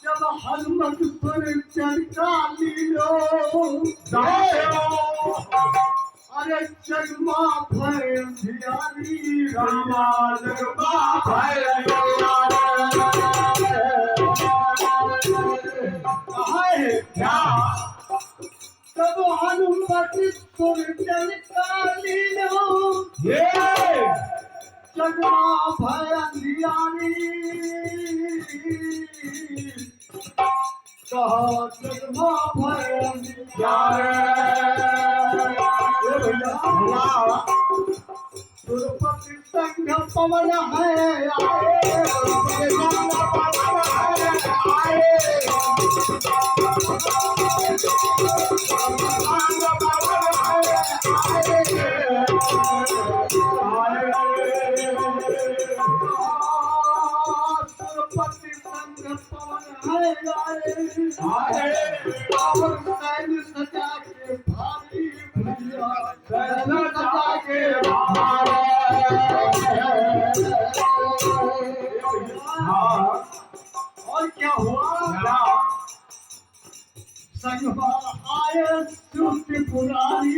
जब हनुमत पर चढ़का लीलो अरे जगमा भय धियारी रामा जगमा भय क्या तब हनुमत पर चढ़का लीलो जगमा भय धियारी कहा जगमा भय सुरपति संग पवन है सुरपति संग पवन है और सैन्य सजा के भारी भैया सैन्य सजा के और क्या हुआ संगमा आए श्रुति पुरानी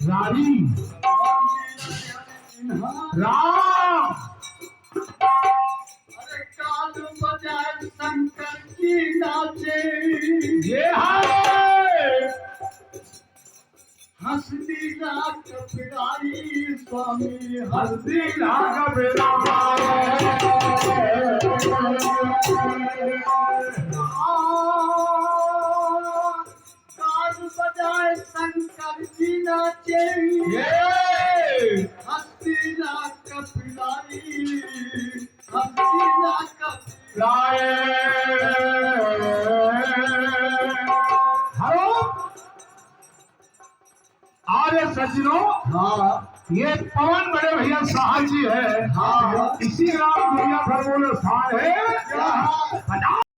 रानी राम अरे काल बजाए शंकर की नाचे ये हंसती राग पिराई स्वामी हंसती राग काल बजाए शंकर की नाचे हंसती राग पिराई हंसती राग पिराए हेलो अरे सज्जनों ये पवन बड़े भैया साहब जी है इसी राम दुनिया भर बोले साहे